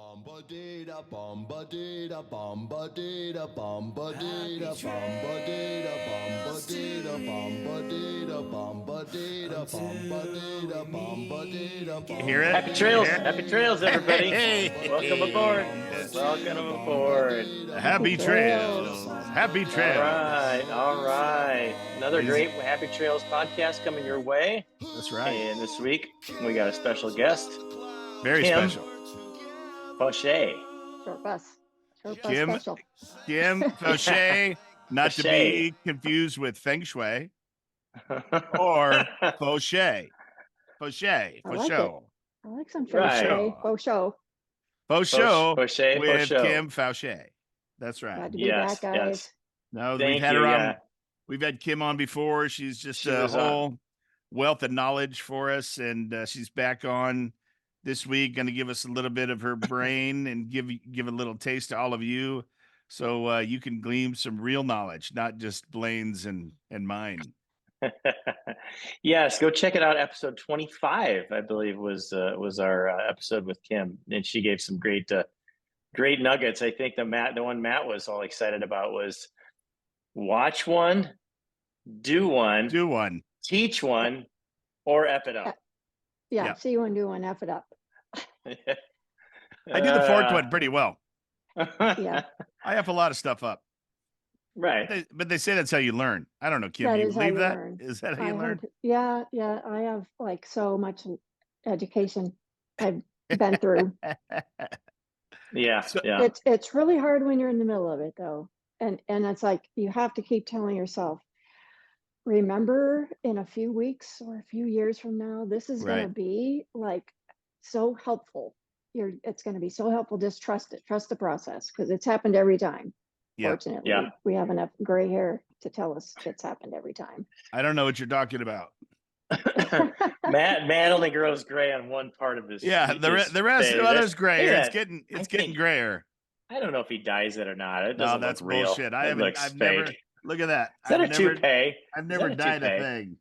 Bomba-dee-da, bomba-dee-da, bomba-dee-da, bomba-dee-da, bomba-dee-da, bomba-dee-da, bomba-dee-da, bomba-dee-da, bomba-dee-da, bomba-dee-da, You hear it? Happy You trails, hear it? happy trails, everybody. Hey, Welcome aboard. Welcome aboard. happy trails. Happy All trails. right, all right. Another Ladies- great Happy Trails podcast coming your way. That's right. And this week we got a special guest, Very Kim special. Faucher. Short bus. Short bus Kim- special. Kim Faucher, not to be confused with Feng Shui or Faucher. Faucher. I like Faucher. I like some Right. Faucher. Faucher. Faucher Faucher, with Faucher. Kim Faucher. That's right. Glad to be Yes, back, guys. yes. No, Thank we've had you, her on. yeah. We've had Kim on before. She's just She a was on. whole wealth of knowledge for us, and she's back on this week. Going to give us a little bit of her brain and give a little taste to all of you, so you can glean some real knowledge, not just Blaine's and mine. Yes, go check it out. Episode 25, I believe, was our episode with Kim, and she gave some great nuggets. I think the one Matt was all excited about was watch one, do one, teach one, or F it up. Yeah, see one, do one, F it up. I do the fourth one pretty well. Yeah. I have a lot of stuff up. Right. But they say that's how you learn. I don't know, Kim. That Do you is how believe you that? learn. Is that how you I learn? heard- yeah. I have like so much education I've been through. Yeah. So- Yeah. It's really hard when you're in the middle of it though. And it's like you have to keep telling yourself, remember in a few weeks or a few years from now, this is Right. gonna be like so helpful. It's gonna be so helpful. Just trust it, trust the process, because it's happened every time. Yeah. Fortunately, Yeah. we have enough gray hair to tell us it's happened every time. I don't know what you're talking about. Matt only grows gray on one part of his. Yeah, the rest of the other's gray. Look at It's that. getting getting grayer. I don't know if he dyes it or not. It No, doesn't that's look real. bullshit. It looks I've fake. never look at that. Is that I've a never, toupee? I've Is never that a dyed a toupee? thing.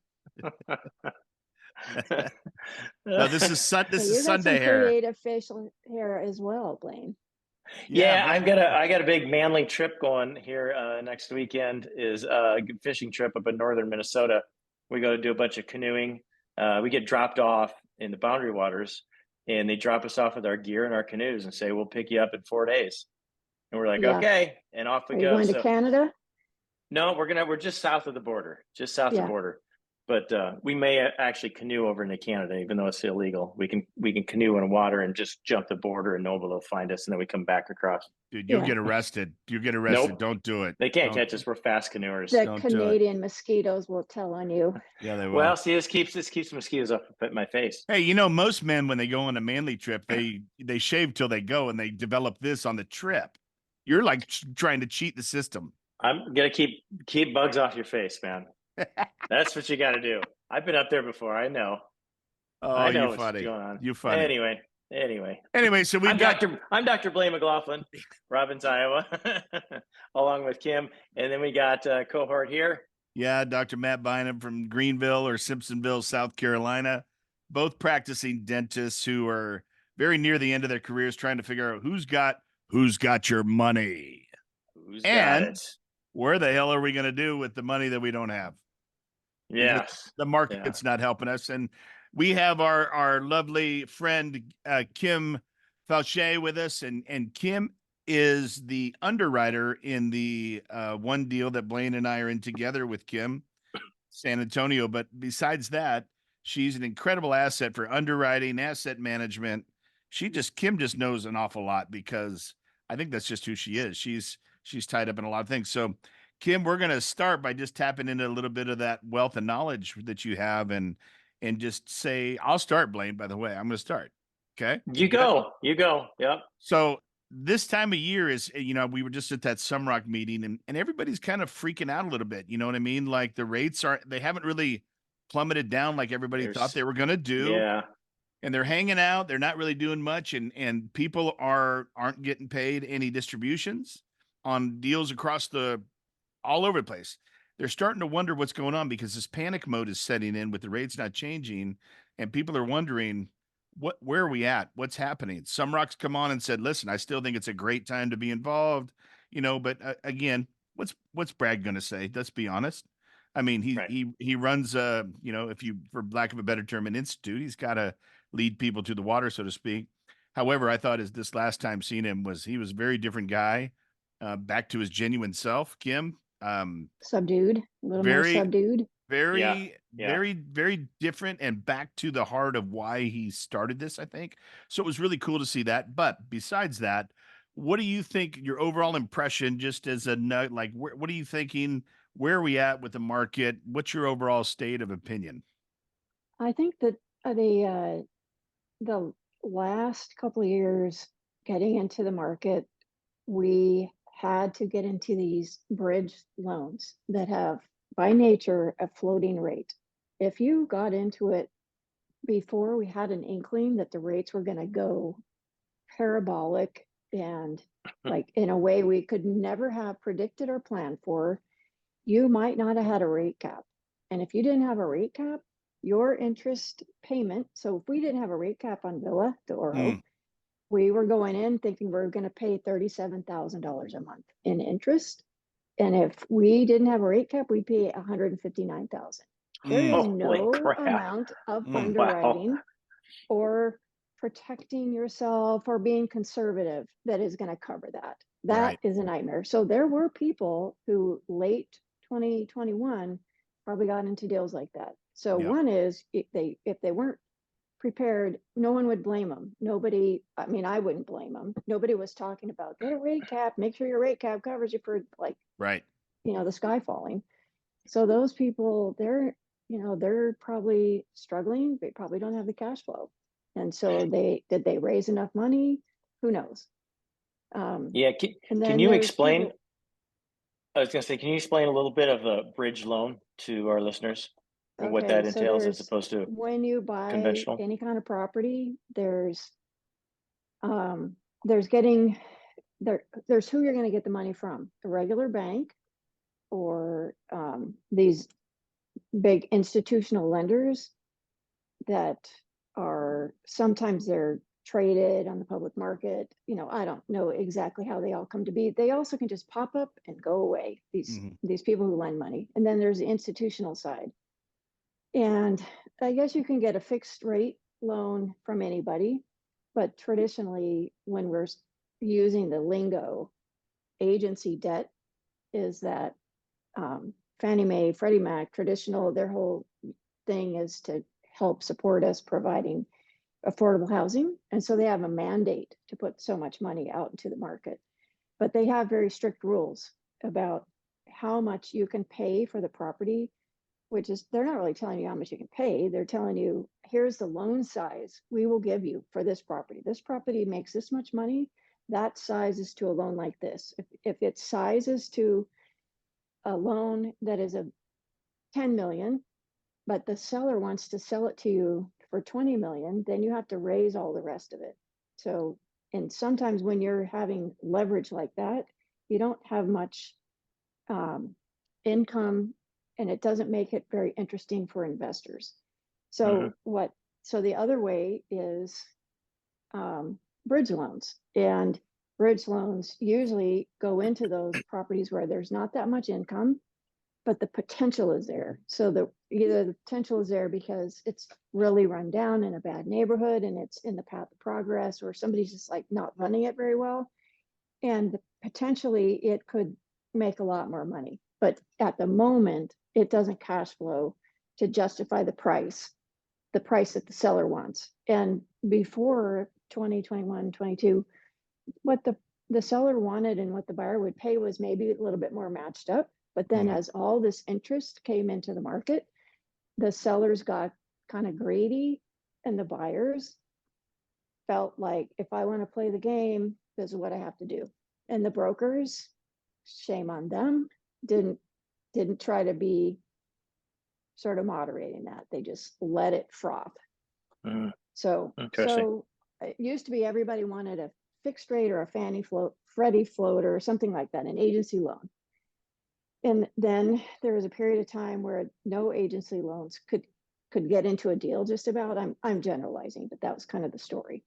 No, this is So this you is got Sunday some hair. creative facial hair as well, Blaine. Yeah, Blaine. I got a big manly trip going here next weekend. Is a fishing trip up in northern Minnesota. We go to do a bunch of canoeing. We get dropped off in the Boundary Waters, and they drop us off with our gear and our canoes and say, "We'll pick you up in 4 days." And we're like, Yeah. "Okay," and off we Are you go. going to Canada? No, we're just south of the border, just south of Yeah. the border. But we may actually canoe over into Canada, even though it's illegal. We can canoe in water and just jump the border, and nobody will find us, and then we come back across. Dude, you'll Yeah. get arrested. You'll get arrested. Nope. Don't do it. They can't Don't catch us. We're fast canoers. The Don't do it. Canadian mosquitoes will tell on you. Yeah, they will. Well, see, this keeps the mosquitoes off my face. Hey, you know, most men when they go on a manly trip, they shave till they go, and they develop this on the trip. You're like trying to cheat the system. I'm gonna keep bugs off your face, man. That's what you got to do. I've been up there before. I know. Oh, I know you what's funny. going on. You funny. Anyway, So we've I'm Dr. Blaine McLaughlin, Robbins, Iowa, along with Kim, and then we got cohort here. Yeah, Dr. Matt Bynum from Greenville or Simpsonville, South Carolina, both practicing dentists who are very near the end of their careers trying to figure out who's got your money. Who's And got it? Where the hell are we going to do with the money that we don't have? Yes. The market's not helping us. And we have our lovely friend, Kim Faucher with us. And Kim is the underwriter in the one deal that Blaine and I are in together with Kim, San Antonio. But besides that, she's an incredible asset for underwriting, asset management. Kim just knows an awful lot because I think that's just who she is. She's tied up in a lot of things. So Kim, we're going to start by just tapping into a little bit of that wealth of knowledge that you have and just say, I'll start, Blaine, by the way. I'm going to start. Okay. You go. Yep. So this time of year is, we were just at that Sumrock meeting and everybody's kind of freaking out a little bit. You know what I mean? Like the rates they haven't really plummeted down like everybody thought they were going to do. Yeah. And they're hanging out. They're not really doing much. And people aren't getting paid any distributions on deals all over the place. They're starting to wonder what's going on because this panic mode is setting in with the rates not changing. And people are wondering, where are we at? What's happening? Some rocks come on and said, listen, I still think it's a great time to be involved, but again, what's Brad going to say? Let's be honest. I mean, Right. he runs if you, for lack of a better term, an institute. He's got to lead people to the water, so to speak. However, I thought this last time seeing him he was a very different guy, back to his genuine self. Kim, Subdued, a little more very subdued. Yeah. very, very different and back to the heart of why he started this, I think. So it was really cool to see that. But besides that, what do you think your overall impression, just as a note, like, what are you thinking? Where are we at with the market? What's your overall state of opinion? I think that the last couple of years getting into the market, we had to get into these bridge loans that have, by nature, a floating rate. If you got into it before we had an inkling that the rates were going to go parabolic and like in a way we could never have predicted or planned for, you might not have had a rate cap. And if you didn't have a rate cap, your interest payment, so if we didn't have a rate cap on Villa de Oro, Mm, we were going in thinking we were going to pay $37,000 a month in interest. And if we didn't have a rate cap, we'd pay $159,000. There mm, is Holy no crap. amount of mm. Wow. underwriting or protecting yourself or being conservative that is going to cover that. That Right. is a nightmare. So there were people who late 2021 probably got into deals like that. So Yep. one is if they weren't prepared, no one would blame them. Nobody, I mean, I wouldn't blame them. Nobody was talking about get a rate cap, make sure your rate cap covers you for like, Right. the sky falling. So those people, they're probably struggling. They probably don't have the cash flow. And so did they raise enough money? Who knows? Yeah. And Can then you there's explain? people, I was going to say, can you explain a little bit of the bridge loan to our listeners and what okay, that so entails as opposed to when you buy conventional? any kind of property, there's getting there's who you're going to get the money from, a regular bank or these big institutional lenders that are sometimes they're traded on the public market. I don't know exactly how they all come to be. They also can just pop up and go away, Mhm. these people who lend money. And then there's the institutional side. And I guess you can get a fixed rate loan from anybody, but traditionally when we're using the lingo, agency debt is that Fannie Mae, Freddie Mac, traditional, their whole thing is to help support us providing affordable housing. And so they have a mandate to put so much money out into the market. But they have very strict rules about how much you can pay for the property, which is, they're not really telling you how much you can pay. They're telling you, here's the loan size we will give you for this property. This property makes this much money. That size is to a loan like this. If it sizes to a loan that is a 10 million, but the seller wants to sell it to you for 20 million, then you have to raise all the rest of it. So, and sometimes when you're having leverage like that, you don't have much income and it doesn't make it very interesting for investors. So so the other way is bridge loans, and bridge loans usually go into those properties where there's not that much income, but the potential is there. So either the potential is there because it's really run down in a bad neighborhood and it's in the path of progress, or somebody's just like not running it very well. And potentially it could make a lot more money. But at the moment, it doesn't cash flow to justify the price that the seller wants. And before 2021, 22, what the seller wanted and what the buyer would pay was maybe a little bit more matched up. But then as all this interest came into the market, the sellers got kind of greedy and the buyers felt like, if I want to play the game, this is what I have to do. And the brokers, shame on them, didn't try to be sort of moderating that. They just let it froth. So it used to be everybody wanted a fixed rate or a Fannie float, Freddie float, or something like that, an agency loan. And then there was a period of time where no agency loans could get into a deal just about. I'm generalizing, but that was kind of the story.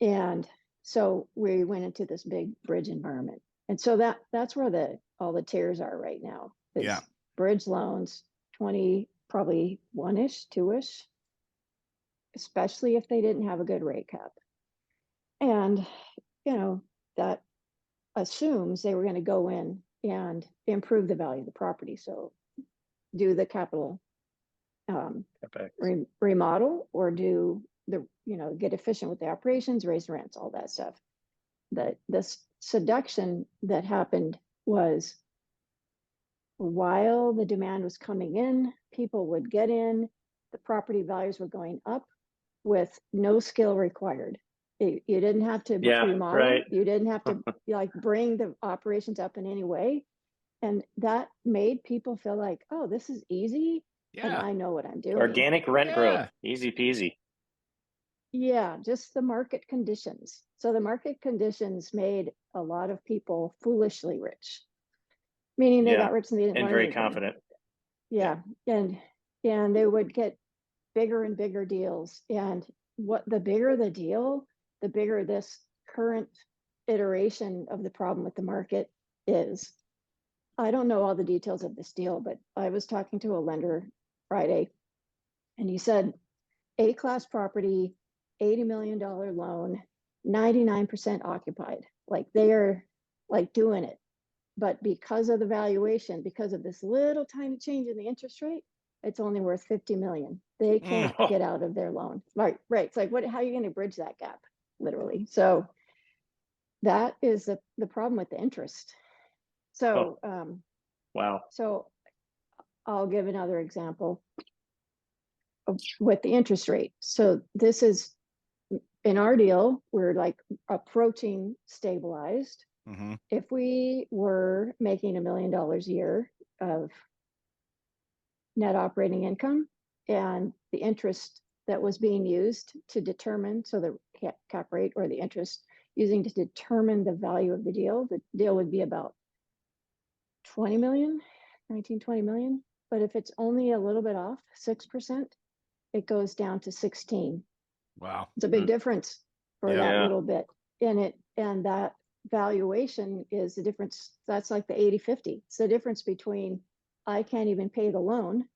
And so we went into this big bridge environment. And so that's where all the tears are right now. Is Yeah. bridge loans, 20, probably 1-ish, 2-ish, especially if they didn't have a good rate cap. And, that assumes they were going to go in and improve the value of the property. So do the capital remodel, or do get efficient with the operations, raise rents, all that stuff. The seduction that happened was, while the demand was coming in, people would get in, the property values were going up with no skill required. You didn't have to remodel. Right. You didn't have to bring the operations up in any way. And that made people feel like, oh, this is easy. And I know what I'm doing. Organic rent growth, easy peasy. Yeah, just the market conditions. So the market conditions made a lot of people foolishly rich, meaning they got rich and they didn't and learn very anything. confident. Yeah. And they would get bigger and bigger deals. And the bigger the deal, the bigger this current iteration of the problem with the market is. I don't know all the details of this deal, but I was talking to a lender Friday, and he said, A-class property, $80 million loan, 99% occupied. Like, they are doing it. But because of the valuation, because of this little tiny change in the interest rate, it's only worth 50 million. They can't get out of their loan. Right. It's like, how are you going to bridge that gap? Literally. So that is the problem with the interest. So, wow. So I'll give another example with the interest rate. So this is, in our deal, we're approaching stabilized. Mm-hmm. If we were making $1 million a year of net operating income, and the interest that was being used to determine, so the cap rate or the interest using to determine the value of the deal would be about 20 million, 19, 20 million. But if it's only a little bit off, 6%, it goes down to 16. Wow. It's a big difference for that little bit. And that valuation is the difference. That's like the 80-50. It's the difference between, I can't even pay the loan.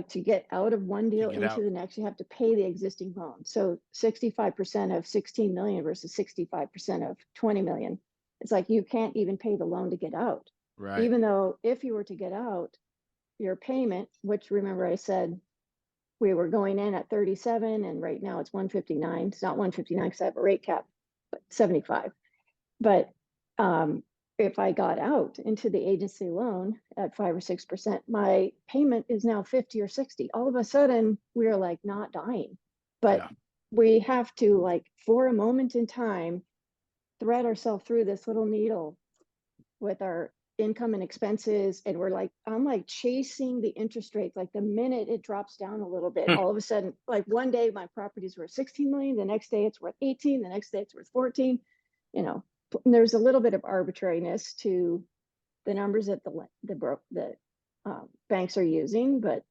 To get out of one deal into the next, you have to pay the existing loan. So 65% of 16 million versus 65% of 20 million. It's like, you can't even pay the loan to get out. Right. Even though if you were to get out, your payment, which, remember I said we were going in at 37 and right now it's 159. It's not 159 because I have a rate cap, but 75. But if I got out into the agency loan at 5 or 6%, my payment is now 50 or 60. All of a sudden, we're not dying. But we have to, for a moment in time, thread ourselves through this little needle with our income and expenses. And I'm chasing the interest rates. The minute it drops down a little bit, all of a sudden, one day my property's worth 16 million, the next day it's worth 18, the next day it's worth 14. There's a little bit of arbitrariness to the numbers that the banks are using, but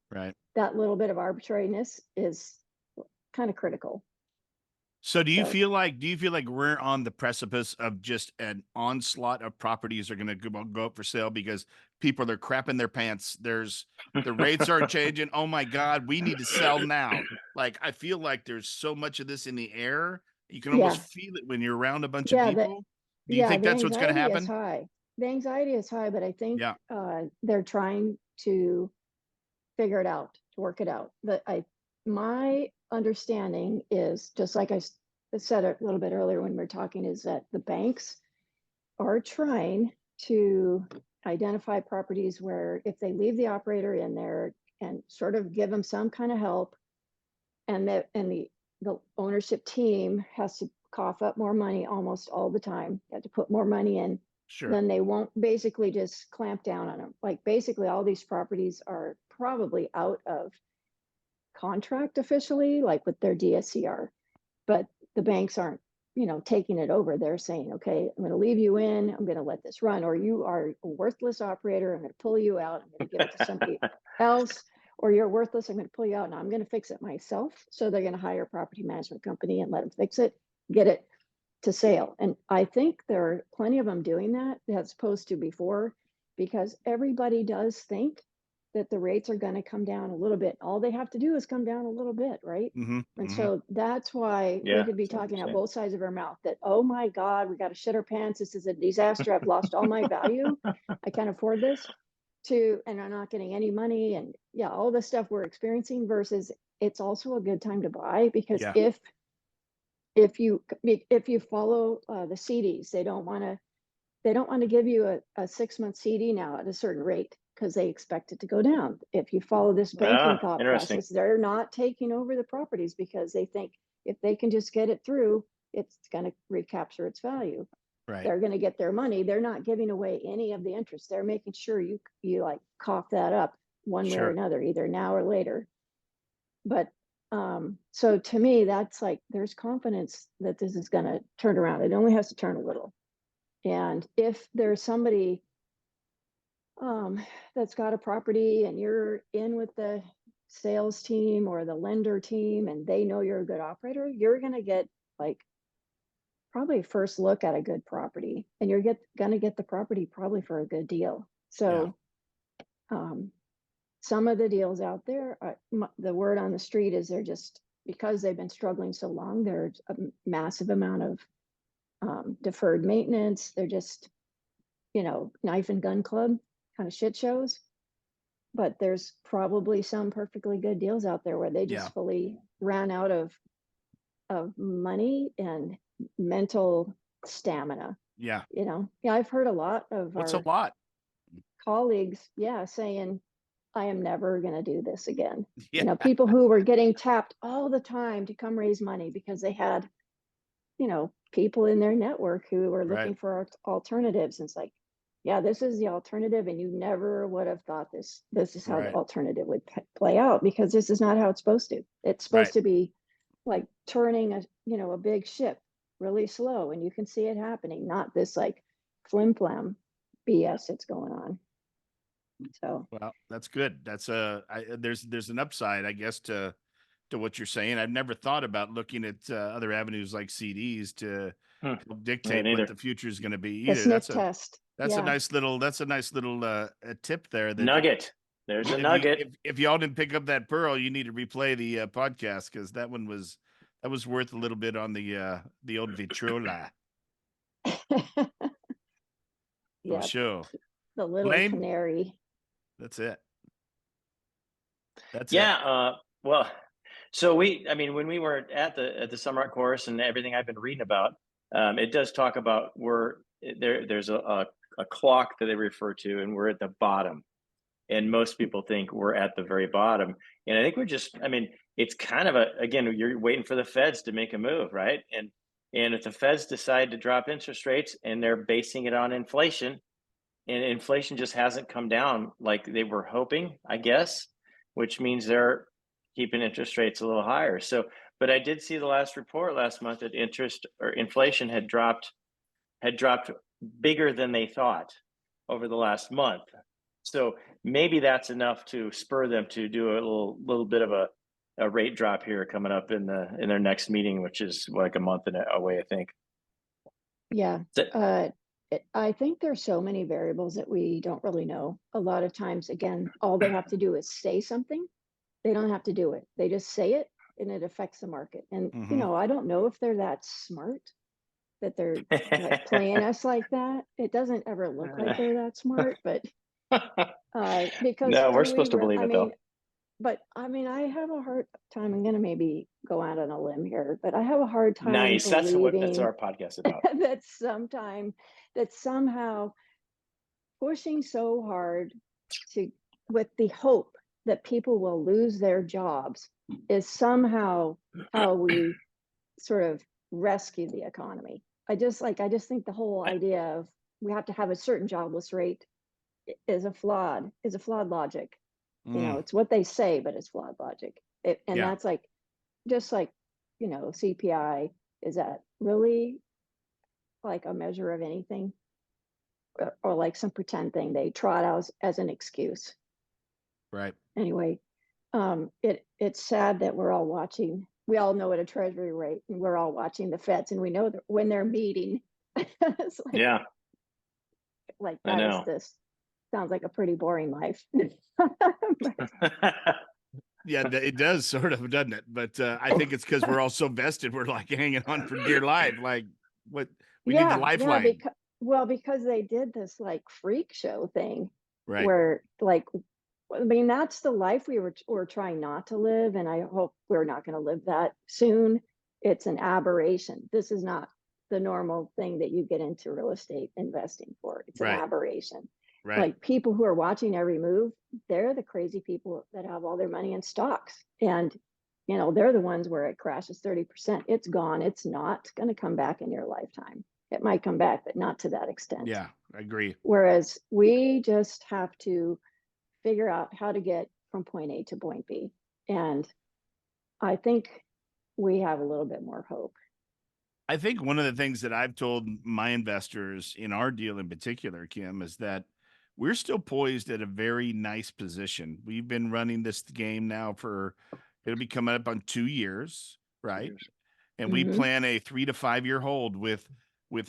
that little bit of arbitrariness is kind of critical. So do you feel like we're on the precipice of just an onslaught of properties are going to go up for sale because people are crapping their pants? The rates are changing. Oh my God, we need to sell now. I feel like there's so much of this in the air. You can almost feel it when you're around a bunch of people. Do you think that's what's going to happen? The anxiety is high, but I think they're trying to figure it out, to work it out. My understanding is, just like I said a little bit earlier when we were talking, is that the banks are trying to identify properties where, if they leave the operator in there and sort of give them some kind of help, and the ownership team has to cough up more money almost all the time, they have to put more money in, then they won't basically just clamp down on them. Basically all these properties are probably out of contract officially, with their DSCR, but the banks aren't, taking it over. They're saying, okay, I'm going to leave you in, I'm going to let this run, or you are a worthless operator, I'm going to pull you out, I'm going to give it to somebody else, or you're worthless, I'm going to pull you out and I'm going to fix it myself. So they're going to hire a property management company and let them fix it, get it to sale. And I think there are plenty of them doing that as opposed to before, because everybody does think that the rates are going to come down a little bit. All they have to do is come down a little bit, right? And so that's why we could be talking out both sides of our mouth that, oh my God, we got to shit our pants. This is a disaster. I've lost all my value. I can't afford this, and I'm not getting any money. And yeah, all the stuff we're experiencing versus it's also a good time to buy, because Yeah. if you follow the CDs, they don't want to give you a 6-month CD now at a certain rate because they expect it to go down. If you follow this banking thought interesting. process, they're not taking over the properties because they think if they can just get it through, it's going to recapture its value. Right. They're going to get their money. They're not giving away any of the interest. They're making sure you like cough that up one way or another, either now or later. But so to me, that's like, there's confidence that this is going to turn around. It only has to turn a little. And if there's somebody that's got a property and you're in with the sales team or the lender team and they know you're a good operator, you're going to get like probably first look at a good property, and you're going to get the property probably for a good deal. So some of the deals out there, the word on the street is they're just, because they've been struggling so long, there's a massive amount of deferred maintenance. They're just, knife and gun club kind of shit shows. But there's probably some perfectly good deals out there where they just fully ran out of money and mental stamina. Yeah. I've heard a lot of What's our a lot? colleagues, saying, I am never going to do this again. Yeah. People who were getting tapped all the time to come raise money because they had, people in their network who were looking for alternatives. And it's like, yeah, this is the alternative. And you never would have thought this is how the alternative would play out, because this is not how it's supposed to. It's supposed to be like turning a big ship really slow, and you can see it happening, not this like flim flam BS that's going on. So, well, that's good. That's there's an upside, I guess, to what you're saying. I've never thought about looking at other avenues like CDs to help dictate what the future is going to be either. Sniff test. That's a nice little a tip there. That nugget. There's a nugget. If y'all didn't pick up that pearl, you need to replay the podcast, because that was worth a little bit on the old Vitrola. Yeah, for sure. The little canary. That's it. Well, so when we were at the Summer Art course and everything I've been reading about, it does talk about there's a clock that they refer to, and we're at the bottom. And most people think we're at the very bottom. And I think it's kind of again, you're waiting for the feds to make a move, right? And if the feds decide to drop interest rates and they're basing it on inflation, and inflation just hasn't come down like they were hoping, I guess, which means they're keeping interest rates a little higher. So, but I did see the last report last month that inflation had dropped bigger than they thought over the last month. So maybe that's enough to spur them to do a little bit of a rate drop here coming up in their next meeting, which is like a month away, I think. Yeah. I think there's so many variables that we don't really know. A lot of times, again, all they have to do is say something. They don't have to do it. They just say it, and it affects the market. And, I don't know if they're that smart that they're like playing us like that. It doesn't ever look like they're that smart, but because no, we're supposed to believe it though. But I have a hard time. I'm going to maybe go out on a limb here, but I have a hard time. Nice. That's our podcast about. that somehow pushing so hard with the hope that people will lose their jobs is somehow how we sort of rescue the economy. I just think the whole idea of we have to have a certain jobless rate is a flawed logic. It's what they say, but it's flawed logic. That's like, just like, CPI, is that really like a measure of anything, or like some pretend thing they trot out as an excuse? Right. Anyway, it's sad that we're all watching. We all know at a treasury rate, and we're all watching the Feds, and we know that when they're meeting, it's Yeah, like I that is know. this sounds like a pretty boring life. Yeah, it does sort of, doesn't it? But I think it's because we're all so vested. We're like hanging on for dear life. Like, what we need the Yeah, lifeline, because they did this like freak show thing right? where like I mean that's the life we're trying not to live, and I hope we're not going to live that soon. It's an aberration. This is not the normal thing that you get into real estate investing for. It's an Right, aberration. right. Like people who are watching every move, they're the crazy people that have all their money in stocks. And they're the ones where it crashes 30%. It's gone. It's not going to come back in your lifetime. It might come back, but not to that extent. Yeah, I agree. Whereas we just have to figure out how to get from point A to point B. And I think we have a little bit more hope. I think one of the things that I've told my investors in our deal in particular, Kim, is that we're still poised at a very nice position. We've been running this game now it'll be coming up on 2 years, right? And we Mhm. plan a 3 to 5 year hold with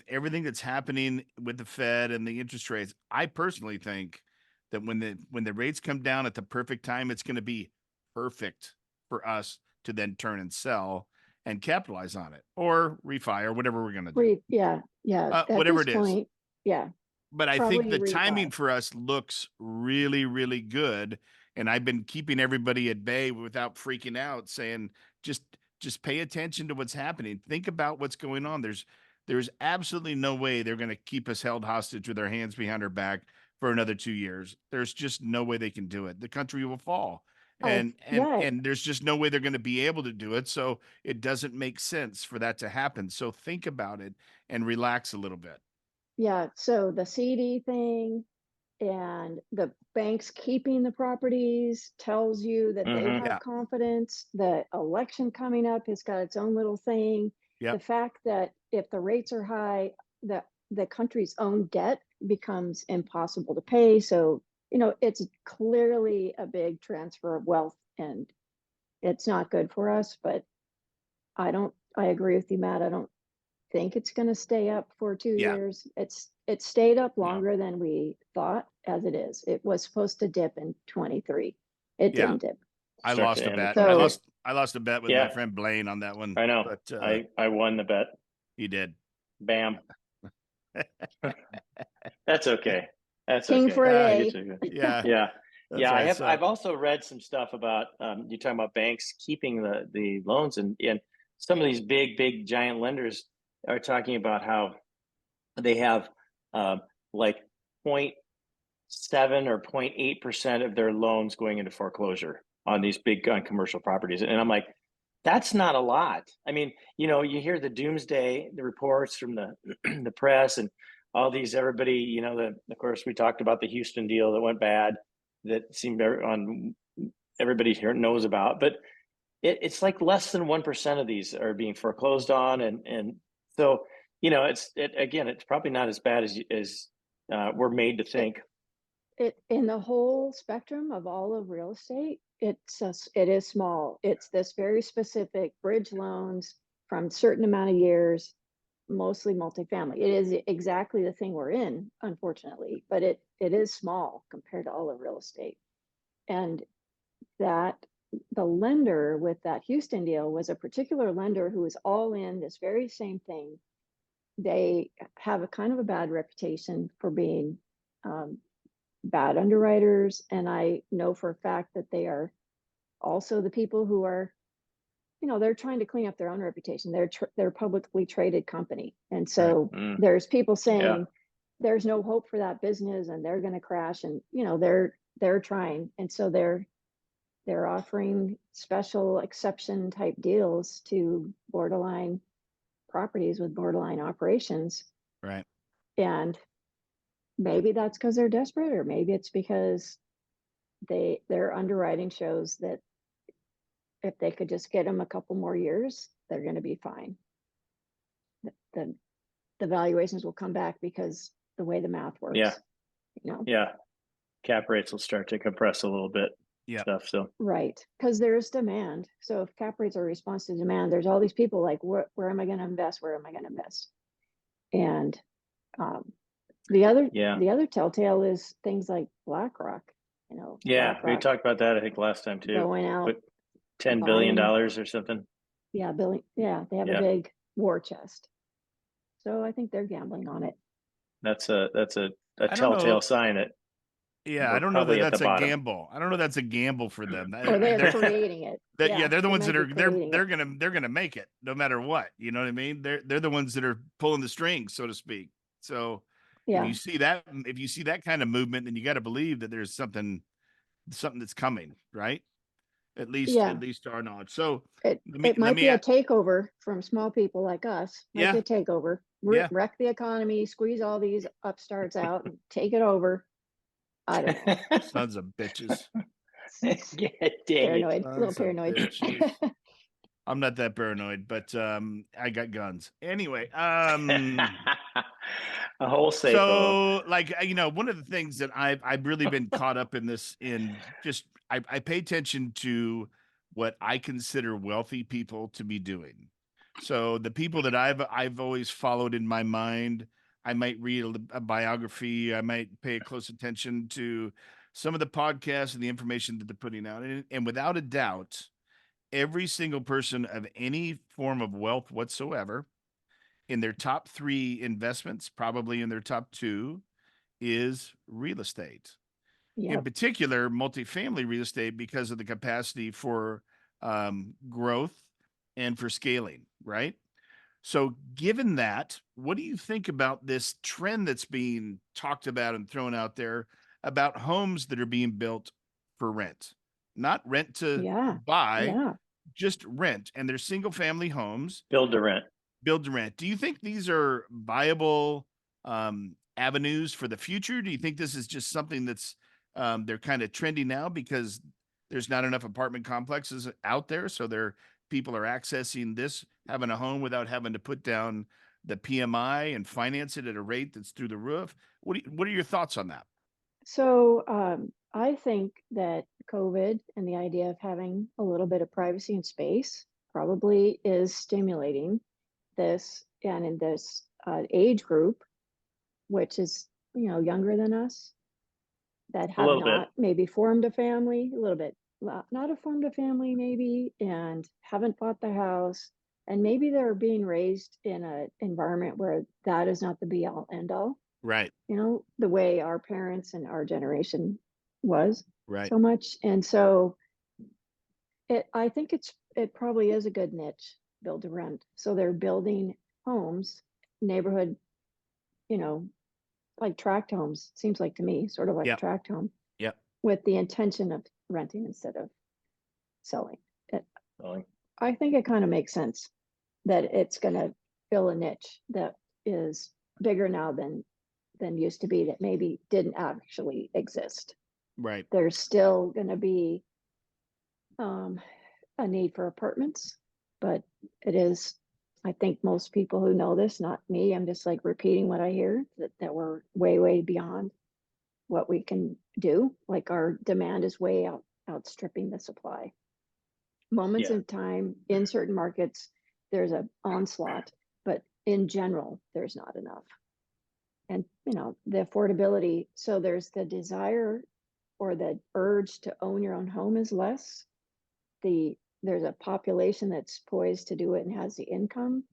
everything that's happening with the Fed and the interest rates. I personally think that when the rates come down at the perfect time, it's going to be perfect for us to then turn and sell and capitalize on it, or refi, or whatever we're going to do, Yeah. At whatever this it is. point, yeah, But I think probably the timing refi. for us looks really, really good. And I've been keeping everybody at bay without freaking out, saying just pay attention to what's happening. Think about what's going on. There's absolutely no way they're going to keep us held hostage with our hands behind our back for another 2 years. There's just no way they can do it. The country will fall. Oh, yeah. And there's just no way they're going to be able to do it. So it doesn't make sense for that to happen. So think about it and relax a little bit. Yeah. So the CD thing and the banks keeping the properties tells you that they Mm-hmm. have Yeah. confidence. The election coming up has got its own little thing. The Yep. fact that if the rates are high, the country's own debt becomes impossible to pay. So, it's clearly a big transfer of wealth, and it's not good for us. But I agree with you, Matt. I don't think it's going to stay up for 2 Yeah. years. It's stayed up No. longer than we thought as it is. It was supposed to dip in 23. It Yeah. didn't dip. I Start lost to a end of bet. So I lost a bet with my Yeah, friend Blaine on that one, I know. but I won the bet. he did. Bam. That's okay. That's king okay. for a Uh, I get day. you. yeah, Yeah. that's Yeah, right. I've So also read some stuff about you're talking about banks keeping the loans, and some of these big giant lenders are talking about how they have like 0.7 or 0.8% of their loans going into foreclosure on these big commercial properties. And I'm like, that's not a lot. I mean, you hear the doomsday, the reports from the the press and all these, everybody, of course, we talked about the Houston deal that went bad, that seemed on everybody here knows about, but it's like less than 1% of these are being foreclosed on. And so, again, it's probably not as bad as we're made to It, think. it in the whole spectrum of all of real estate, it is small. It's this very specific bridge loans from certain amount of years, mostly multifamily. It is exactly the thing we're in, unfortunately, but it is small compared to all of real estate. And that the lender with that Houston deal was a particular lender who was all in this very same thing. They have a kind of a bad reputation for being bad underwriters. And I know for a fact that they are also the people who are, they're trying to clean up their own reputation. They're a publicly traded company. And right. so there's people Yeah. saying there's no hope for that business and they're going to crash, and, they're trying. And so they're offering special exception type deals to borderline properties with borderline operations. Right. And maybe that's because they're desperate, or maybe it's because their underwriting shows that if they could just get them a couple more years, they're going to be fine. The, the valuations will come back because the way the math works. Yeah. Yeah. Cap rates will start to compress a little bit. Yeah. stuff. So Right, because there's demand. So if cap rates are a response to demand, there's all these people like, where am I going to invest? Where am I going to invest? And um, the other telltale is things like BlackRock. yeah, we BlackRock talked about that I think last time too. going out But $10 billion buying, or something. yeah, billion, yeah, they have a Yeah. big war chest. So I think they're gambling on it. That's a I don't know. telltale sign that Yeah, I we're don't know that probably at the that's a bottom. gamble. I don't know that's a gamble for them. Or they're They're creating it. yeah, they're the they ones might that be are creating they're it. gonna make it no matter what. You know what I mean? They're the ones that are pulling the strings, so to speak. So Yeah, if you see that kind of movement, then you got to believe that there's something that's coming, right? yeah. At least to our knowledge. So It let might me be a takeover from small people like us. Might be yeah, a takeover. yeah. Wreck the economy, squeeze all these upstarts out, and take it over. I don't know. Sons of bitches. Yeah, dang it. Paranoid, a little Sons of paranoid. bitches. I'm not that paranoid, but I got guns. Anyway, A whole safe. so like one of the things that I've really been caught up in this in just I pay attention to what I consider wealthy people to be doing. So the people that I've always followed in my mind, I might read a biography, I might pay close attention to some of the podcasts and the information that they're putting out, and without a doubt, every single person of any form of wealth whatsoever in their top 3 investments, probably in their top 2, is real estate. In Yep. particular, multifamily real estate because of the capacity for growth and for scaling, right? So, given that, what do you think about this trend that's being talked about and thrown out there about homes that are being built for rent? Not rent to Yeah. buy, Yeah. just rent. And they're single family homes Build to rent. build to rent. Do you think these are viable avenues for the future? Do you think this is just something that's they're kind of trendy now because there's not enough apartment complexes out there, so people are accessing this, having a home without having to put down the PMI and finance it at a rate that's through the roof? What are your thoughts on that? So I think that COVID and the idea of having a little bit of privacy and space probably is stimulating this, and in this age group, which is younger than us, that A have little bit. not maybe formed a family, a little bit, not a formed a family maybe, and haven't bought the house, and maybe they're being raised in an environment where that is not the be all end all, Right, the way our parents and our generation was right, so much. And so I think it probably is a good niche, build to rent. So they're building homes, neighborhood, you know, like tract homes, seems like to me, sort of like a yep, tract home, yep, with the intention of renting instead of selling. It, Well, I think it kind of makes sense that it's going to fill a niche that is bigger now than used to be, that maybe didn't actually exist. right, There's still going to be a need for apartments, but it is, I think most people who know this, not me, I'm just like repeating what I hear, that we're way beyond what we can do. Like our demand is way outstripping the supply. Moments yeah. in time in certain markets, there's an onslaught, but in general, there's not enough. And the affordability, so there's the desire or the urge to own your own home is less. There's a population that's poised to do it and has the income,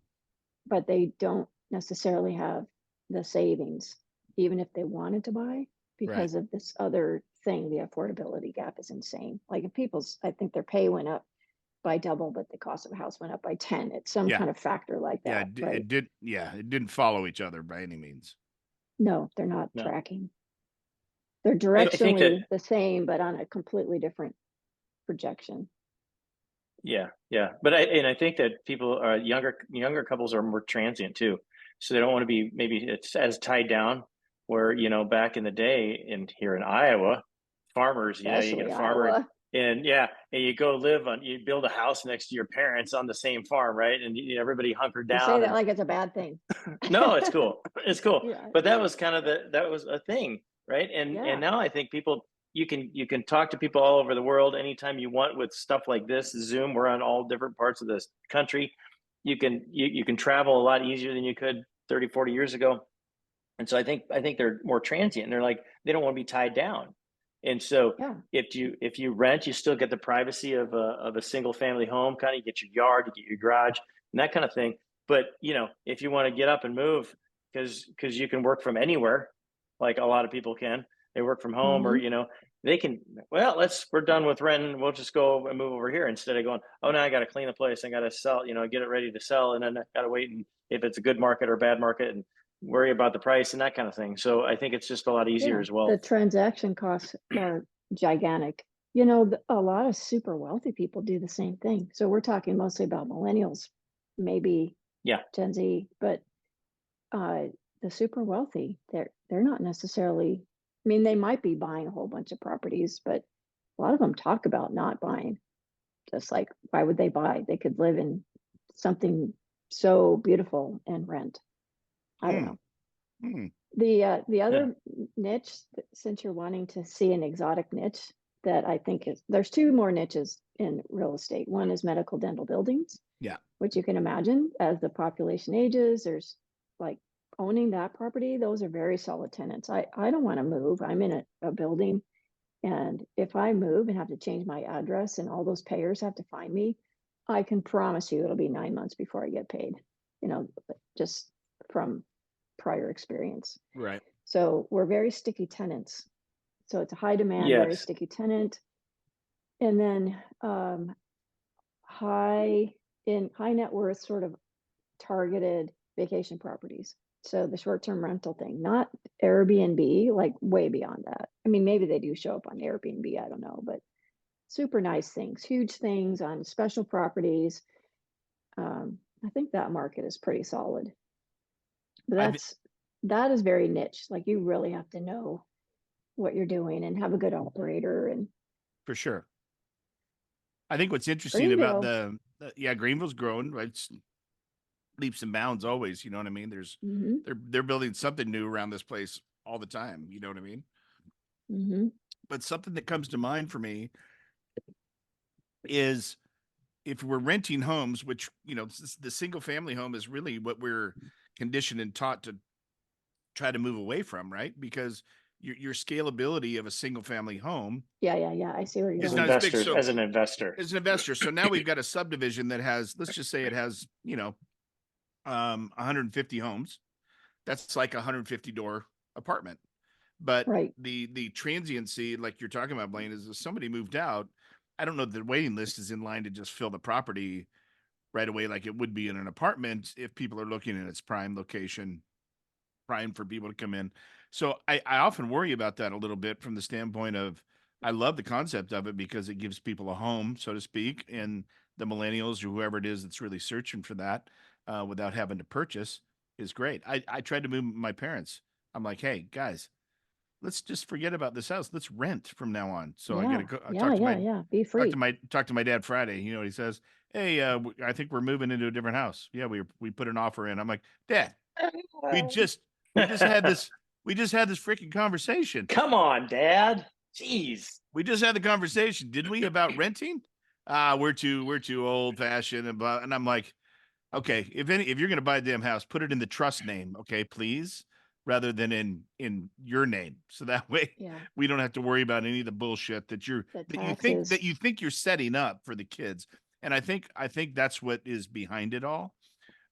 but they don't necessarily have the savings, even if they wanted to buy, right. because of this other thing. The affordability gap is insane. Like if I think their pay went up by double, but the cost of a house went up by 10. It's some Yeah, kind of factor like yeah. that, right? It didn't follow each other by any means. No, they're not No. tracking. They're I think that directionally the same, but on a completely different projection. yeah. But I think that people are younger couples are more transient too. So they don't want to be maybe it's as tied down where, back in the day here in Iowa, farmers, you get Especially a farmer Iowa. and you go you build a house next to your parents on the same farm, right? And everybody hunkered You say down that and like it's a bad thing. no, it's cool. It's cool. Yeah. But that was kind of that was a thing, right? And Yeah. now I think people you can talk to people all over the world anytime you want with stuff like this. Zoom, we're on all different parts of this country. You can travel a lot easier than you could 30, 40 years ago. And so I think they're more transient. They're like, they don't want to be tied down. And so Yeah. if you rent, you still get the privacy of a single family home, kind of. You get your yard, you get your garage, and that kind of thing. But if you want to get up and move, because you can work from anywhere, like a lot of people can. They work from home, or they can. Well, we're done with renting. We'll just go and move over here, instead of going, oh, now I got to clean the place, I got to sell, get it ready to sell, and then I got to wait, and if it's a good market or bad market, and worry about the price and that kind of thing. So I think it's just a lot easier as well. The transaction costs are gigantic. A lot of super wealthy people do the same thing. So we're talking mostly about millennials, maybe Gen Z, but the super wealthy, they're not necessarily, I mean, they might be buying a whole bunch of properties, but a lot of them talk about not buying. Just like, why would they buy? They could live in something so beautiful and rent. I don't know. The other niche, since you're wanting to see an exotic niche, that I think there's two more niches in real estate. One is medical dental buildings. Yeah. Which you can imagine, as the population ages, there's like owning that property. Those are very solid tenants. I don't want to move. I'm in a building, and if I move and have to change my address and all those payers have to find me, I can promise you it'll be 9 months before I get paid, just from prior experience. Right. So we're very sticky tenants. So it's a high demand, very sticky tenant. And then high net worth sort of targeted vacation properties. So the short-term rental thing, not Airbnb, like way beyond that. I mean, maybe they do show up on Airbnb, I don't know, but super nice things, huge things on special properties. I think that market is pretty solid. But that is very niche. Like, you really have to know what you're doing and have a good operator. And for sure. I think what's interesting about Greenville's growing, right? It's leaps and bounds always, you know what I mean? There's they're building something new around this place all the time, you know what I mean? But something that comes to mind for me is, if we're renting homes, which, the single family home is really what we're conditioned and taught to try to move away from, right? Because your scalability of a single family home. Yeah. I see where you're going. As an investor. So now we've got a subdivision that has, let's just say it has, 150 homes. That's like a 150 door apartment. But the transiency, like you're talking about, Blaine, is if somebody moved out, I don't know that the waiting list is in line to just fill the property right away like it would be in an apartment if people are looking at its prime location, prime for people to come in. So I often worry about that a little bit from the standpoint of, I love the concept of it because it gives people a home, so to speak, and the millennials or whoever it is that's really searching for that without having to purchase is great. I tried to move my parents. I'm like, hey guys, let's just forget about this house. Let's rent from now on. So I got to go. Be free. Talk to my dad Friday. You know what he says? Hey, I think we're moving into a different house. Yeah, we put an offer in. I'm like, Dad, we just had this freaking conversation. Come on, Dad. Jeez. We just had the conversation, didn't we, about renting? We're too old fashioned, and I'm like, okay, if you're gonna buy a damn house, put it in the trust name, okay, please, rather than in your name, so that way we don't have to worry about any of the bullshit that you think you're setting up for the kids. And I think that's what is behind it all.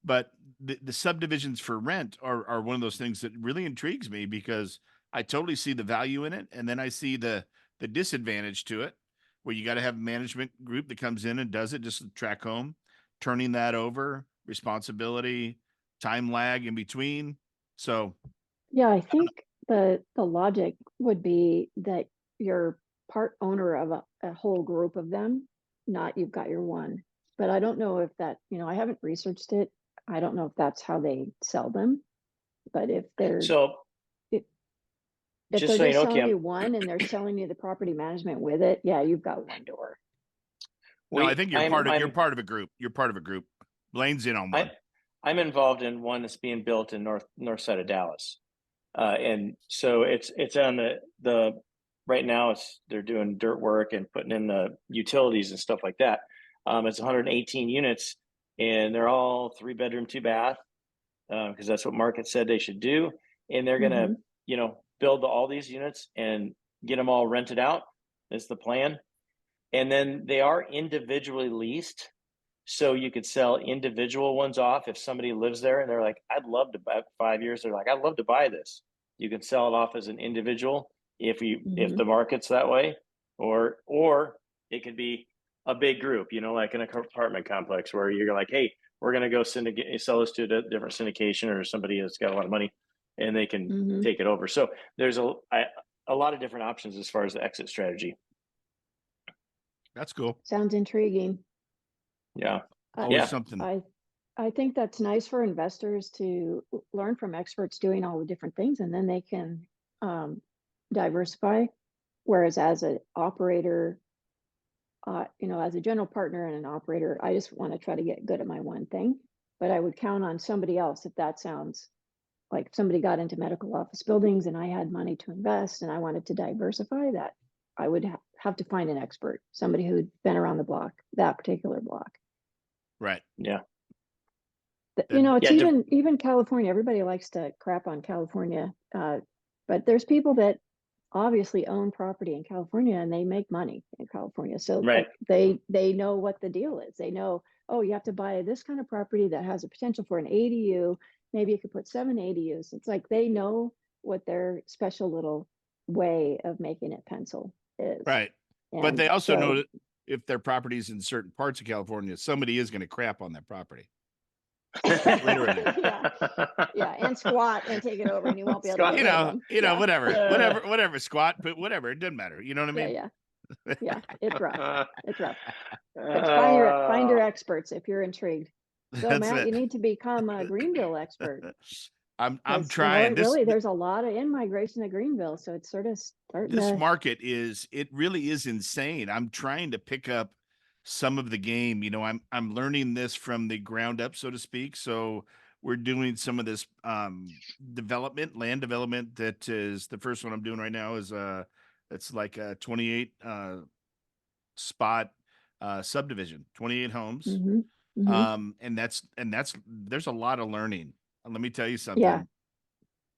But the subdivisions for rent are one of those things that really intrigues me, because I totally see the value in it, and then I see the disadvantage to it, where you got to have a management group that comes in and does it, just to track home, turning that over, responsibility, time lag in between. So yeah, I think the logic would be that you're part owner of a whole group of them, not you've got your one. But I don't know if that, I haven't researched it. I don't know if that's how they sell them. But if they're if they're just selling you one and they're selling you the property management with it, yeah, you've got one door. No, I think you're part of a group. You're part of a group. Blaine's in on one. I'm involved in one that's being built in north side of Dallas, and so it's on the right now they're doing dirt work and putting in the utilities and stuff like that. It's 118 units, and they're all 3-bedroom, 2-bath, because that's what market said they should do. And they're gonna, build all these units and get them all rented out. Is the plan. And then they are individually leased, so you could sell individual ones off if somebody lives there and they're like, I'd love to buy 5 years. They're like, I'd love to buy this. You can sell it off as an individual if the market's that way, or it could be a big group, like an apartment complex where you're like, hey, we're going to go sell this to a different syndication or somebody that's got a lot of money and they can take it over. So there's a lot of different options as far as the exit strategy. That's cool. Sounds intriguing. Yeah. Always something. I think that's nice for investors to learn from experts doing all the different things, and then they can diversify. Whereas as an operator, as a general partner and an operator, I just want to try to get good at my one thing. But I would count on somebody else if that sounds like if somebody got into medical office buildings and I had money to invest and I wanted to diversify that, I would have to find an expert, somebody who'd been around the block, that particular block. Right. Yeah. It's even California. Everybody likes to crap on California, but there's people that obviously own property in California and they make money in California. So right. they know what the deal is. They know, oh, you have to buy this kind of property that has a potential for an ADU. Maybe you could put 7 ADUs. It's like they know what their special little way of making it pencil is. Right. But they also know that if their property's in certain parts of California, somebody is going to crap on that property. Literally. yeah, and squat and take it over, and you won't be able to get whatever, squat, but whatever, it doesn't matter. You know what I mean? Yeah, it's rough. It's rough. But find your experts if you're intrigued. So Matt, you need to become a Greenville expert. I'm trying. Really, there's a lot of in-migration to Greenville, so it's sort of starting. This market really is insane. I'm trying to pick up some of the game. I'm learning this from the ground up, so to speak. So we're doing some of this land development. That is the first one I'm doing right now. Is it's like a 28 spot subdivision, 28 homes. And that's there's a lot of learning. Let me tell you something. Yeah.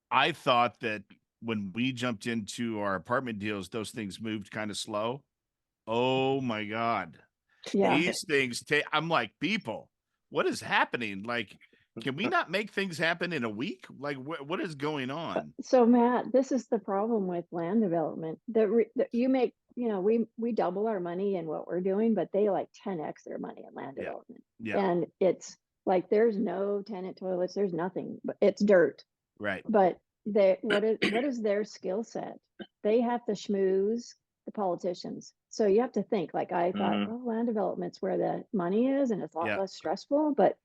I thought that when we jumped into our apartment deals, those things moved kind of slow. Oh my God. Yeah. These things I'm like, people, what is happening? Like, can we not make things happen in a week? Like, what is going on? So Matt, this is the problem with land development. You make, we double our money in what we're doing, but they like 10x their money in land development. Yeah. And it's like there's no tenant toilets, there's nothing, but it's dirt. Right. But what is their skill set? They have to schmooze the politicians. So you have to think, like I thought, land development's where the money is and it's a lot less stressful, but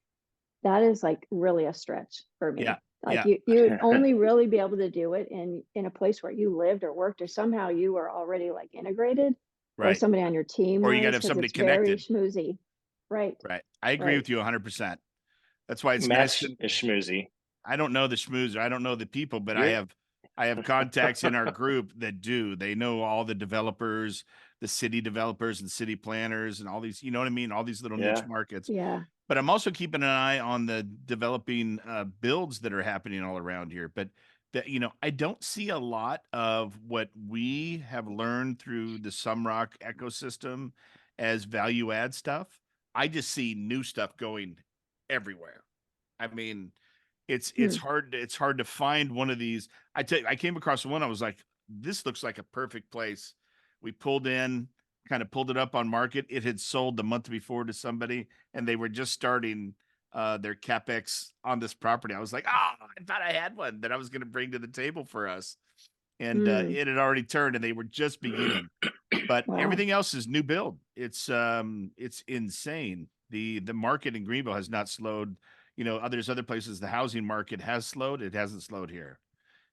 that is like really a stretch for me. Yeah. Like you would only really be able to do it in a place where you lived or worked, or somehow you were already like integrated, or somebody on your team, or you got to have somebody connected. Very schmoozy. Right. I agree with you 100%. That's why it's nice. Is schmoozy. I don't know the schmoozer. I don't know the people, but I have contacts in our group that do. They know all the developers, the city developers and city planners and all these, you know what I mean? All these little niche markets. Yeah. But I'm also keeping an eye on the developing builds that are happening all around here. But I don't see a lot of what we have learned through the Sumrock ecosystem as value add stuff. I just see new stuff going everywhere. I mean, it's hard to find one of these. I tell you, I came across one. I was like, this looks like a perfect place. We pulled in, kind of pulled it up on market. It had sold the month before to somebody, and they were just starting their CapEx on this property. I was like, I thought I had one that I was going to bring to the table for us. And it had already turned, and they were just beginning. But everything else is new build. It's insane. The market in Greenville has not slowed. There's other places the housing market has slowed. It hasn't slowed here.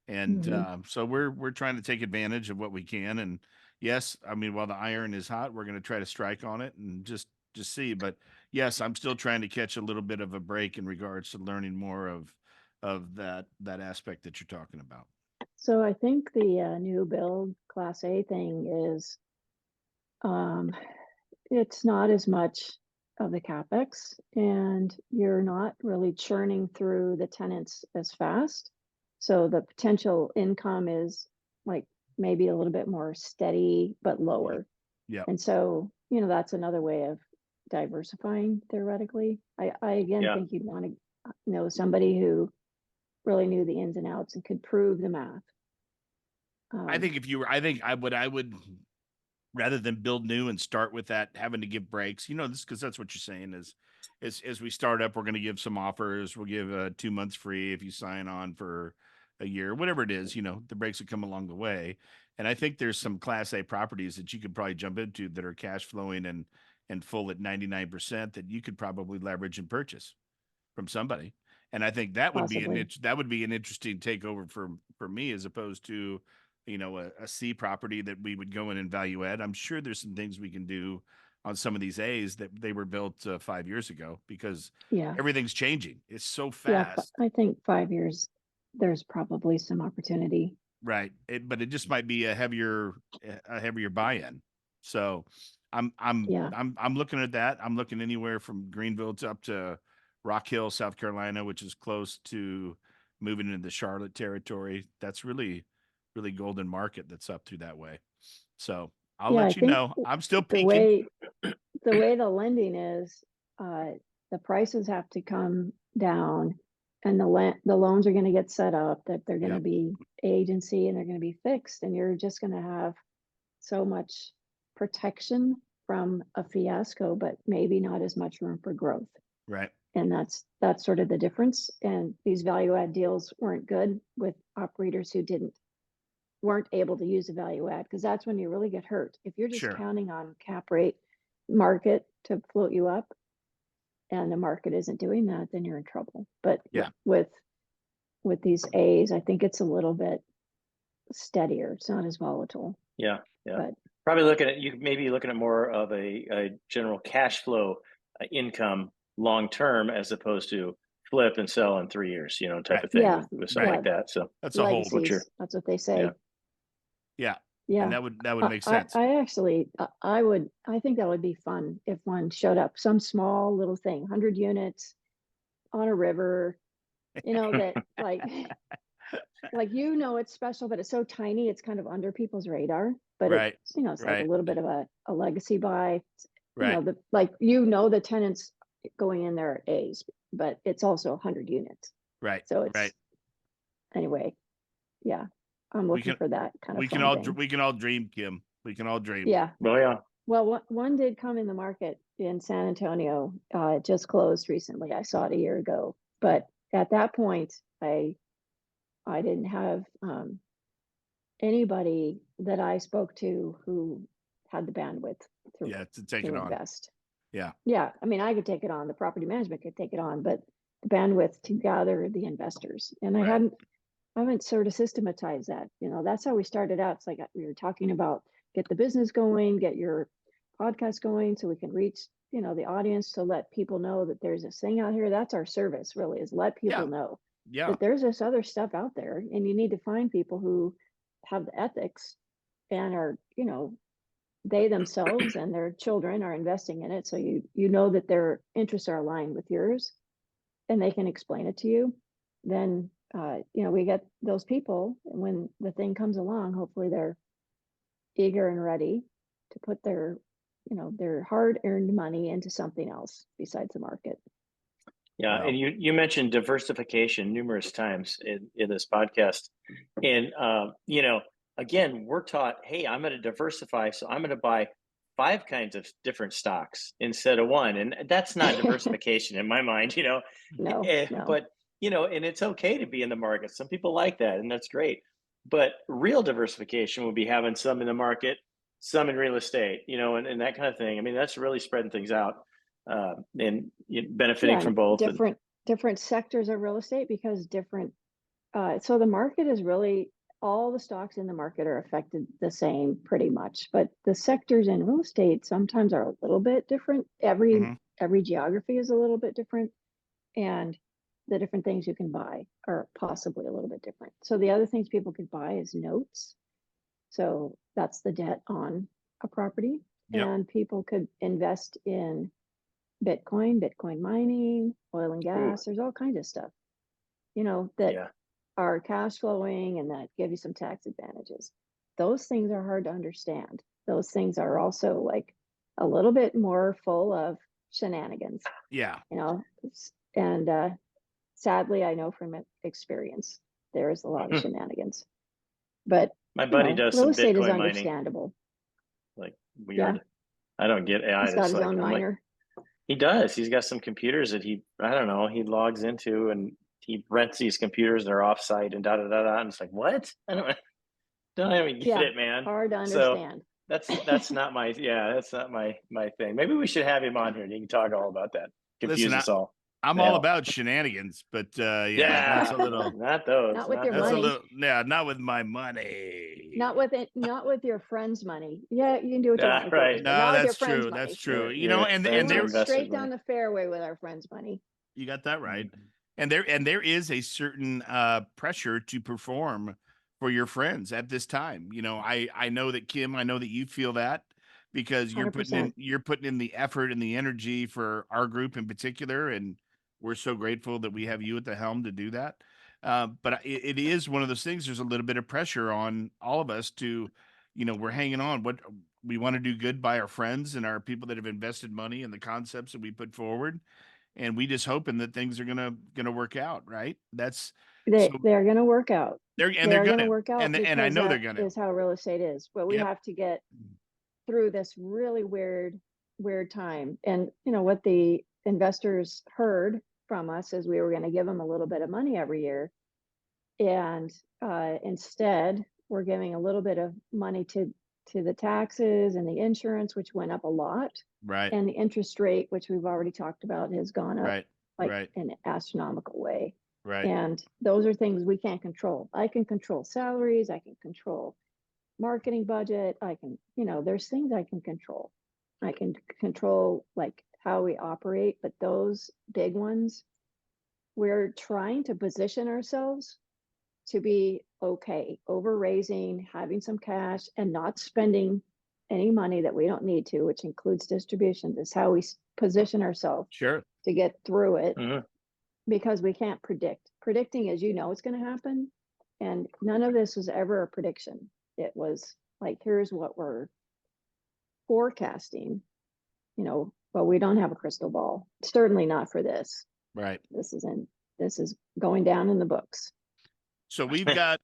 And so we're trying to take advantage of what we can. And yes, I mean, while the iron is hot, we're going to try to strike on it and just see. But yes, I'm still trying to catch a little bit of a break in regards to learning more of that aspect that you're talking about. So I think the new build Class A thing is, it's not as much of the CapEx, and you're not really churning through the tenants as fast. So the potential income is like maybe a little bit more steady, but lower. Yeah. And so, you know, that's another way of diversifying theoretically. I again Yeah. think you'd want to know somebody who really knew the ins and outs and could prove the math. I think if you were, I would rather than build new and start with that having to give breaks, you know, this because that's what you're saying is as we start up, we're going to give some offers. We'll give 2 months free if you sign on for a year, whatever it is, you know, the breaks that come along the way. And I think there's some Class A properties that you could probably jump into that are cash flowing and full at 99% that you could probably leverage and purchase from somebody. And I think that would be Possibly. that would be an interesting takeover for me as opposed to, you know, a C property that we would go in and value add. I'm sure there's some things we can do on some of these A's that they were built 5 years ago because Yeah. everything's changing. It's so Yeah. fast. I think 5 years, there's probably some opportunity. Right. But it just might be a heavier buy-in. So Yeah. I'm looking at that. I'm looking anywhere from Greenville to up to Rock Hill, South Carolina, which is close to moving into the Charlotte territory. That's really golden market that's up through that way. So I'll Yeah, I let you think know. I'm still the peeking. way the lending is, the prices have to come down, and the loans are going to get set up that they're going to Yep. be agency and they're going to be fixed, and you're just going to have so much protection from a fiasco, but maybe not as much room for growth. Right. And that's sort of the difference. And these value add deals weren't good with operators who weren't able to use a value add, because that's when you really get hurt. If you're just Sure. counting on cap rate market to float you up and the market isn't doing that, then you're in trouble. But Yeah. with these A's, I think it's a little bit steadier. It's not as volatile. Yeah. But Probably looking at more of a general cash flow income long term as opposed to flip and sell in 3 years, you know, type Right. of thing Yeah. with something Yeah. like that. So That's a whole legacies, that's what they say. Yeah. Yeah. And that would make sense. I actually, I think that would be fun if one showed up, some small little thing, 100 units on a river, you know, that like, you know, it's special, but it's so tiny, it's kind of under people's radar, but Right. it's, you know, it's like a Right. little bit of a legacy buy, you know, Right. the tenants going in there are A's, but it's also 100 units. Right. So it's, Right. anyway, yeah, I'm We looking can for that kind of we can fun all thing. we can all dream, Kim. We can all dream. Yeah. well, yeah. Well, one did come in the market in San Antonio. It just closed recently. I saw it a year ago, but at that point, I didn't have anybody that I spoke to who had the bandwidth to Yeah, to take it on. invest. Yeah. Yeah, I mean, I could take it on. The property management could take it on, but the bandwidth to gather the investors, and I Right. haven't sort of systematized that. You know, that's how we started out. It's like we were talking about get the business going, get your podcast going so we can reach, you know, the audience, to let people know that there's this thing out here. That's our service, really, is let people Yeah. know Yeah. that there's this other stuff out there, and you need to find people who have the ethics and are, you know, they themselves and their children are investing in it. So you know that their interests are aligned with yours and they can explain it to you. Then you know, we get those people, and when the thing comes along, hopefully they're eager and ready to put their, you know, their hard-earned money into something else besides the market. Yeah, Wow. and you mentioned diversification numerous times in this podcast, and you know, again, we're taught, hey, I'm going to diversify, so I'm going to buy 5 kinds of different stocks instead of one, and that's not diversification in my mind, you know. No. But you know, and it's okay to be in the market. Some people like that, and that's great. But real diversification would be having some in the market, some in real estate, you know, and that kind of thing. I mean, that's really spreading things out and benefiting Yeah, from both. different sectors of real estate, because so the market is really, all the stocks in the market are affected the same pretty much, but the sectors in real estate sometimes are a little bit different. Mhm. Every geography is a little bit different, and the different things you can buy are possibly a little bit different. So the other things people could buy is notes. So that's the debt on a property. Yep. And people could invest in Bitcoin mining, oil and gas. There's all kinds of stuff, that Yeah. are cash flowing and that give you some tax advantages. Those things are hard to understand. Those things are also like a little bit more full of shenanigans, Yeah. and sadly, I know from experience, there is a lot of shenanigans. But My buddy does real some estate is Bitcoin mining, understandable. like Yeah, weird. I don't get AI. he's got his own I'm like, miner. he does. He's got some computers that I don't know, he logs into and he rents these computers. They're offsite and da da da da. And it's like, what? Don't even get Yeah, it, man. hard to So understand. that's not my my thing. Maybe we should have him on here and he can talk all about that. Confuse Listen, us all. I'm all about shenanigans, but that's a little, not those. Not with your that's a money. little, not with my money. Not with your friend's money. Yeah, you can do what you want with yours, right. but No, not with your that's friend's true. money. That's true. Your And We friends or there, went investors' straight money. down the fairway with our friend's money. you got that right. And there is a certain pressure to perform for your friends at this time. I know that Kim, I know that you feel that because you're putting 100%. in the effort and the energy for our group in particular, and we're so grateful that we have you at the helm to do that. But it is one of those things. There's a little bit of pressure on all of us to, we're hanging on. What we want to do good by our friends and our people that have invested money and the concepts that we put forward, and we just hoping that things are gonna work out, right? That's so They're going to work out. they're They're going to gonna, work out and I because know they're that gonna. is how real estate is. But we Yep. have to get through this really weird time. And what the investors heard from us is we were going to give them a little bit of money every year, and instead we're giving a little bit of money to the taxes and the insurance, which went up a lot, Right. and the interest rate, which we've already talked about, has gone up Right. like Right. an astronomical way. Right. And those are things we can't control. I can control salaries, I can control marketing budget, I can, there's things I can control. I can control like how we operate, but those big ones, we're trying to position ourselves to be okay, over raising, having some cash, and not spending any money that we don't need to, which includes distributions, is how we position ourselves Sure. to get through it, Mm-hmm. because we can't predict. Predicting is, it's going to happen. And none of this was ever a prediction. It was like, here's what we're forecasting, but we don't have a crystal ball. Certainly not for this. Right. This is going down in the books. So we've got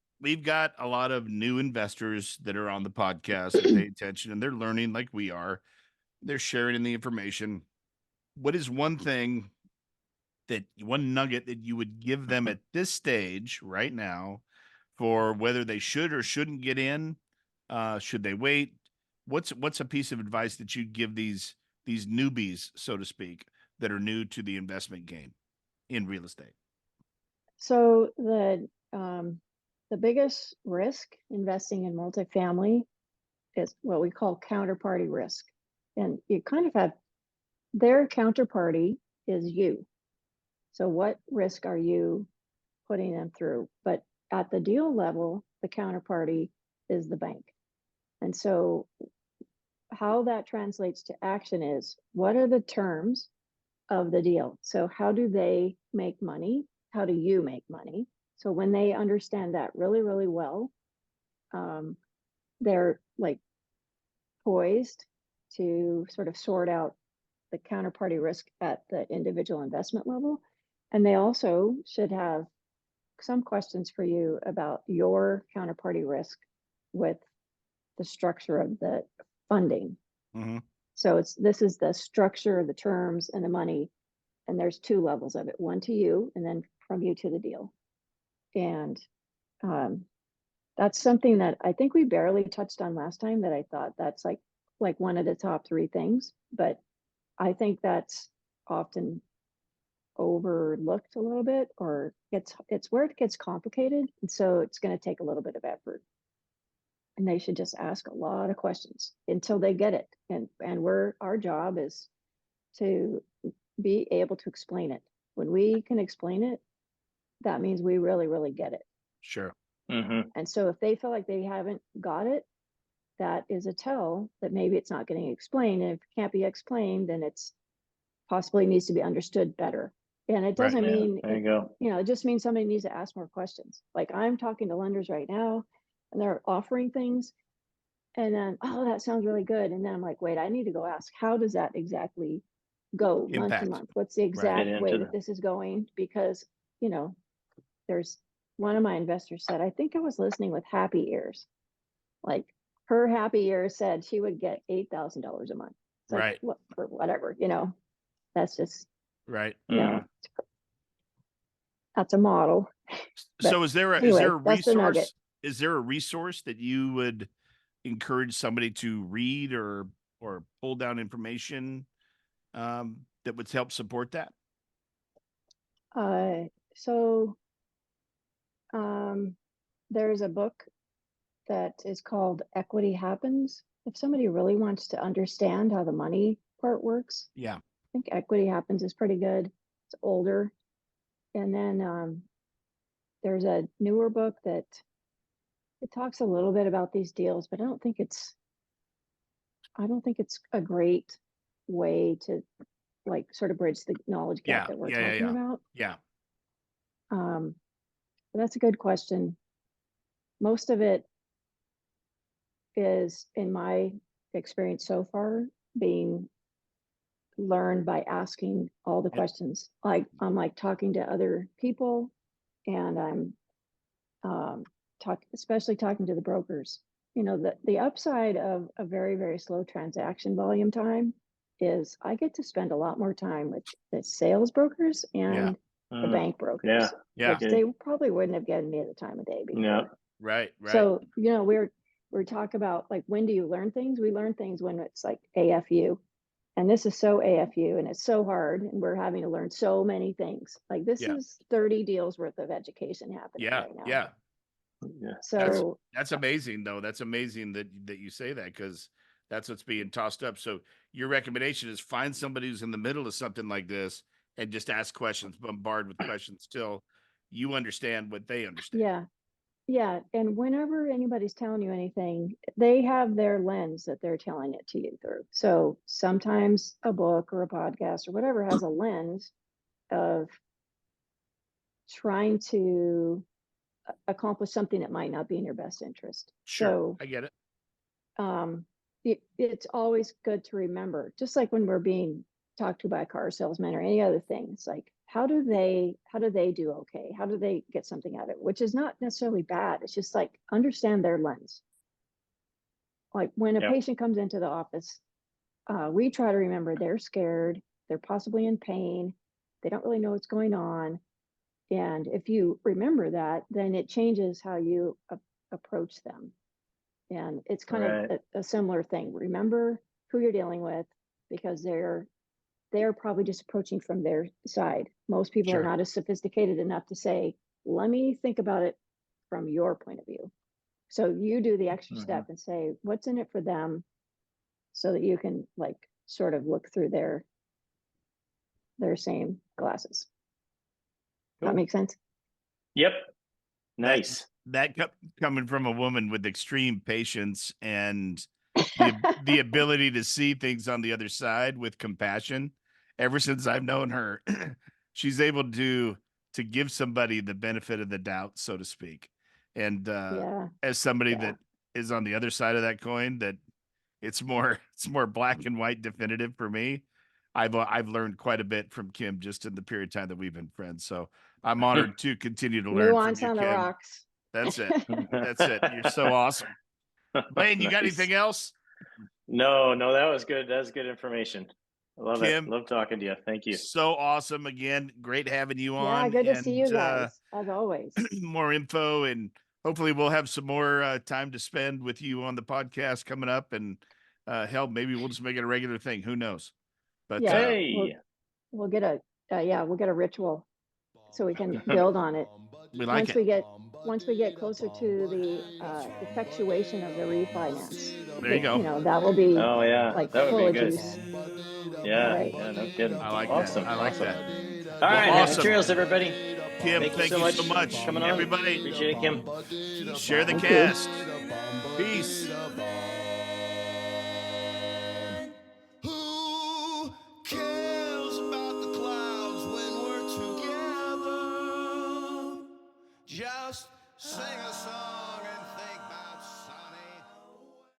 a lot of new investors that are on the podcast that pay attention, and they're learning like we are. They're sharing in the information. What is one nugget that you would give them at this stage right now for whether they should or shouldn't get in? Should they wait? What's a piece of advice that you'd give these newbies, so to speak, that are new to the investment game in real estate? So the biggest risk investing in multifamily is what we call counterparty risk. And you kind of have, their counterparty is you. So what risk are you putting them through? But at the deal level, the counterparty is the bank. And so how that translates to action is, what are the terms of the deal? So how do they make money? How do you make money? So when they understand that really, really well, they're like poised to sort of sort out the counterparty risk at the individual investment level. And they also should have some questions for you about your counterparty risk with the structure of the funding. Mm-hmm. So this is the structure, the terms, and the money. And there's two levels of it, one to you, and then from you to the deal. And that's something that I think we barely touched on last time, that I thought that's like one of the top three things. But I think that's often overlooked a little bit, or it's where it gets complicated. And so it's going to take a little bit of effort. And they should just ask a lot of questions until they get it. And our job is to be able to explain it. When we can explain it, that means we really, really get it. Sure. Mm-hmm. And so if they feel like they haven't got it, that is a tell that maybe it's not getting explained. And if it can't be explained, then it's possibly needs to be understood better. And it doesn't Yeah, mean, there you go. it just means somebody needs to ask more questions. Like I'm talking to lenders right now and they're offering things. And then, oh, that sounds really good. And then I'm like, wait, I need to go ask, how does that exactly go month to Impact. month? What's the exact Get way into that this is going? Because, there's one of my investors said, I think I was listening with happy ears. Like her happy ears said she would get $8,000 a month. It's like, Right. what, for whatever, that's just, Right. that's a model. So But is there a anyway, that's the nugget. resource? Is there a resource that you would encourage somebody to read or pull down information that would help support that? So there's a book that is called Equity Happens. If somebody really wants to understand how the money part works, Yeah. I think Equity Happens is pretty good. It's older. And then there's a newer book that it talks a little bit about these deals, but I don't think it's a great way to like sort of bridge the knowledge gap that we're talking about. Yeah. But that's a good question. Most of it is, in my experience so far, being learned by asking all the questions. Like I'm like talking to other people, and I'm especially talking to the brokers. The upside of a very, very slow transaction volume time is I get to spend a lot more time with the sales brokers and the bank brokers, which they probably wouldn't have given me at the time of day before. Yeah. Right. So, we're talking about like, when do you learn things? We learn things when it's like AFU, and this is so AFU and it's so hard, and we're having to learn so many things. Like this is 30 deals worth of education happening right now. Yeah. So that's amazing though. That's amazing that you say that, because that's what's being tossed up. So your recommendation is find somebody who's in the middle of something like this and just ask questions, bombard with questions till you understand what they understand. Yeah. And whenever anybody's telling you anything, they have their lens that they're telling it to you through. So sometimes a book or a podcast or whatever has a lens of trying to accomplish something that might not be in your best interest. Sure. So I get it. It's always good to remember, just like when we're being talked to by a car salesman or any other thing, it's like, how do they do okay? How do they get something out of it? Which is not necessarily bad. It's just like, understand their lens. Like when a patient comes into the office, we try to remember they're scared, they're possibly in pain, they don't really know what's going on. And if you remember that, then it changes how you approach them. And it's kind of a similar thing. Remember who you're dealing with, because they're probably just approaching from their side. Most people are not as sophisticated enough to say, let me think about it from your point of view. So you do the extra step and say, what's in it for them, so that you can like sort of look through their same glasses. That makes sense? Yep. Nice. That coming from a woman with extreme patience and the ability to see things on the other side with compassion. Ever since I've known her, she's able to give somebody the benefit of the doubt, so to speak. And as somebody that is on the other side of that coin, that it's more black and white definitive for me. I've learned quite a bit from Kim just in the period of time that we've been friends. So I'm honored to continue to learn Nuance from you, on Kim. the rocks. That's it. That's it. You're so awesome. Blaine, you got anything else? No, that was good. That was good information. I love Kim, it. Love talking to you. Thank you. So awesome. Again, great having you on. Yeah, good to see you guys, as always. More info, and hopefully we'll have some more time to spend with you on the podcast coming up, and hell, maybe we'll just make it a regular thing. Who knows? But we'll get a ritual so we can build on it. We like once we get closer to the effectuation of the refinance. There you go. That will be like that full would of be good. juice. Yeah, Right. yeah, no kidding. I like awesome. that. I like that. All right, Awesome. happy trails, everybody. Kim, Thank you thank so you much so much. for coming on. Everybody, Appreciate it, Kim. share the Thank you. cast. Peace.